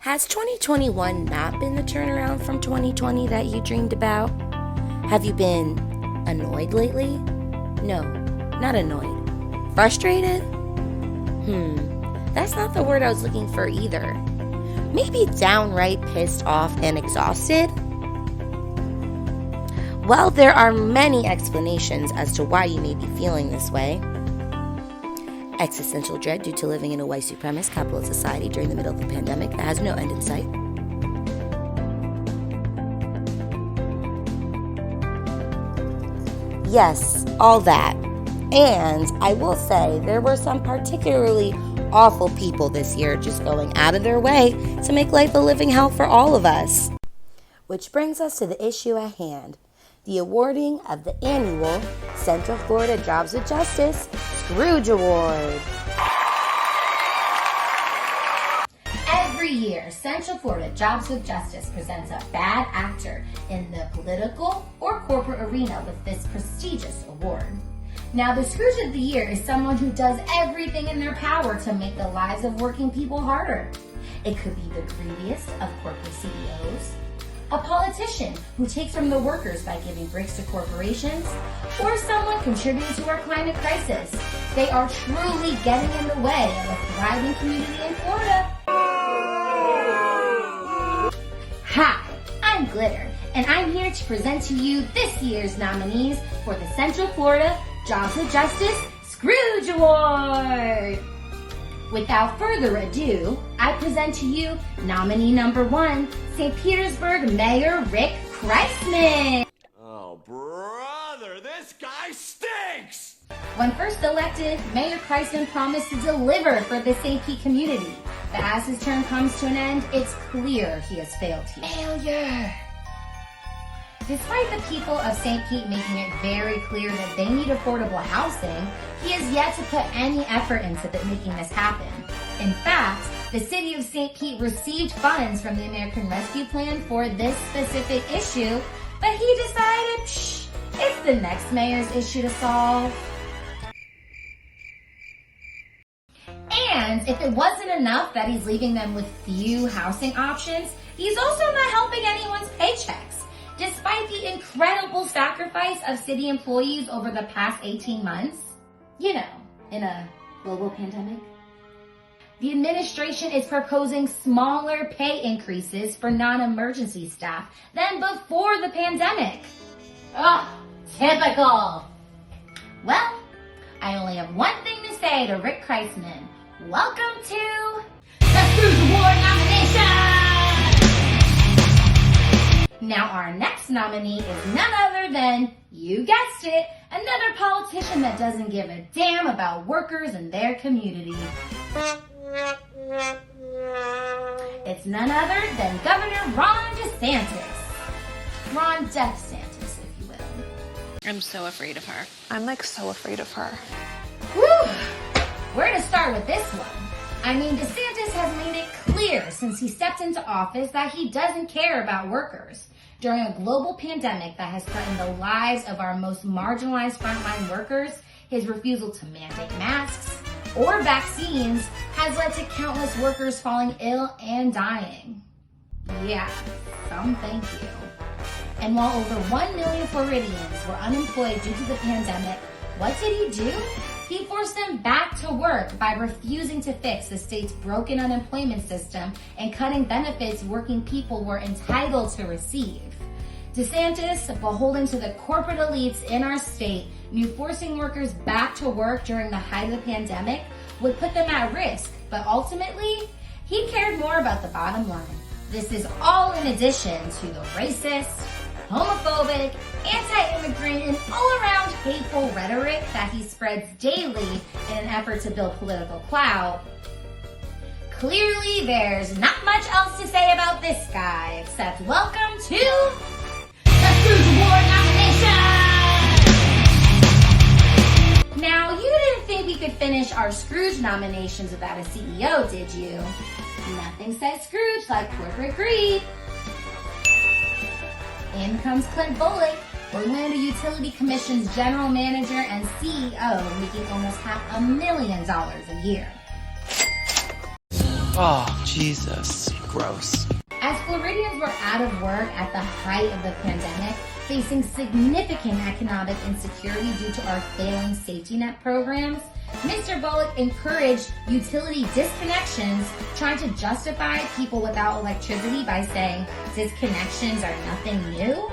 Has 2021 not been the turnaround from 2020 that you dreamed about? Have you been annoyed lately? No, not annoyed. Frustrated? That's not the word I was looking for either. Maybe downright pissed off and exhausted? Well, there are many explanations as to why you may be feeling this way. Existential dread due to living in a white supremacist capitalist society during the middle of a pandemic that has no end in sight. Yes, all that. And I will say there were some particularly awful people this year just going out of their way to make life a living hell for all of us. Which brings us to the issue at hand. The awarding of the annual Central Florida Jobs with Justice Scrooge Award. Every year, Central Florida Jobs with Justice presents a bad actor in the political or corporate arena with this prestigious award. Now, the Scrooge of the Year is someone who does everything in their power to make the lives of working people harder. It could be the greediest of corporate CEOs, a politician who takes from the workers by giving breaks to corporations, or someone contributing to our climate crisis. They are truly getting in the way of a thriving community in Florida. Hi, I'm Glitter, and I'm here to present to you this year's nominees for the Central Florida Jobs with Justice Scrooge Award. Without further ado, I present to you nominee number 1, St. Petersburg Mayor Rick Kreisman. Oh, brother, this guy stinks! When first elected, Mayor Kreisman promised to deliver for the St. Pete community. But as his term comes to an end, it's clear he has failed here. Failure! Despite the people of St. Pete making it very clear that they need affordable housing, he has yet to put any effort into making this happen. In fact, the city of St. Pete received funds from the American Rescue Plan for this specific issue, but he decided, it's the next mayor's issue to solve. And if it wasn't enough that he's leaving them with few housing options, he's also not helping anyone's paychecks. Despite the incredible sacrifice of city employees over the past 18 months, in a global pandemic, the administration is proposing smaller pay increases for non-emergency staff than before the pandemic. Ugh, typical. Well, I only have one thing to say to Rick Kreisman. Welcome to the Scrooge Award nomination! Now our next nominee is none other than, you guessed it, another politician that doesn't give a damn about workers and their community. It's none other than Governor Ron DeSantis. Ron DeSantis, if you will. I'm so afraid of her. I'm so afraid of her. Whew! Where to start with this one? I mean, DeSantis has made it clear since he stepped into office that he doesn't care about workers. During a global pandemic that has threatened the lives of our most marginalized frontline workers, his refusal to mandate masks or vaccines has led to countless workers falling ill and dying. Yeah, some thank you. And while over 1 million Floridians were unemployed due to the pandemic, what did he do? He forced them back to work by refusing to fix the state's broken unemployment system and cutting benefits working people were entitled to receive. DeSantis, beholden to the corporate elites in our state, knew forcing workers back to work during the height of the pandemic would put them at risk, but ultimately, he cared more about the bottom line. This is all in addition to the racist, homophobic, anti-immigrant, and all-around hateful rhetoric that he spreads daily in an effort to build political clout. Clearly, there's not much else to say about this guy, except welcome to the Scrooge Award nomination! Now, you didn't think we could finish our Scrooge nominations without a CEO, did you? Nothing says Scrooge like corporate greed. In comes Clint Bullock, Orlando Utility Commission's general manager and CEO, making almost $500,000 a year. Oh, Jesus. Gross. As Floridians were out of work at the height of the pandemic, facing significant economic insecurity due to our failing safety net programs, Mr. Bullock encouraged utility disconnections, trying to justify people without electricity by saying disconnections are nothing new.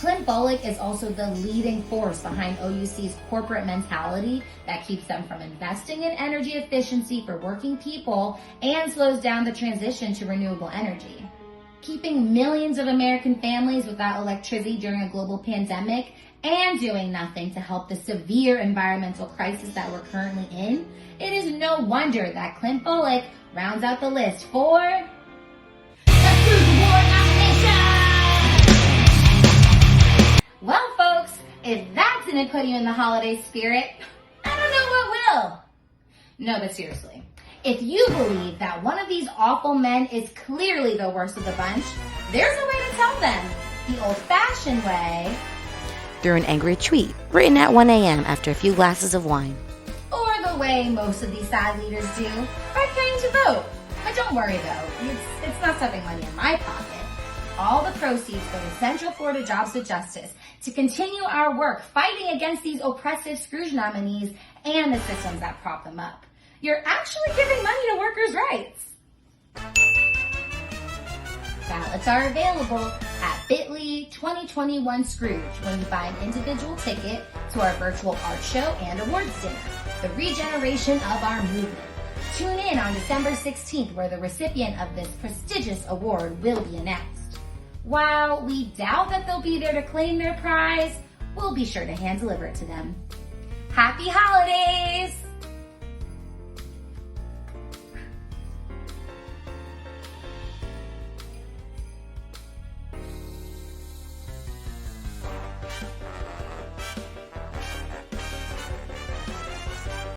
Clint Bullock is also the leading force behind OUC's corporate mentality that keeps them from investing in energy efficiency for working people and slows down the transition to renewable energy. Keeping millions of American families without electricity during a global pandemic and doing nothing to help the severe environmental crisis that we're currently in, it is no wonder that Clint Bullock rounds out the list for the Scrooge Award nomination! Well, folks, if that didn't put you in the holiday spirit, I don't know what will. No, but seriously, if you believe that one of these awful men is clearly the worst of the bunch, there's a way to tell them. The old-fashioned way. Through an angry tweet written at 1 a.m. after a few glasses of wine. Or the way most of these side leaders do, by paying to vote. But don't worry though, it's not stuffing money in my pocket. All the proceeds go to Central Florida Jobs with Justice to continue our work fighting against these oppressive Scrooge nominees and the systems that prop them up. You're actually giving money to workers' rights. Ballots are available at bit.ly/2021 Scrooge when you buy an individual ticket to our virtual art show and awards dinner, the regeneration of our movement. Tune in on December 16th where the recipient of this prestigious award will be announced. While we doubt that they'll be there to claim their prize, we'll be sure to hand deliver it to them. Happy holidays!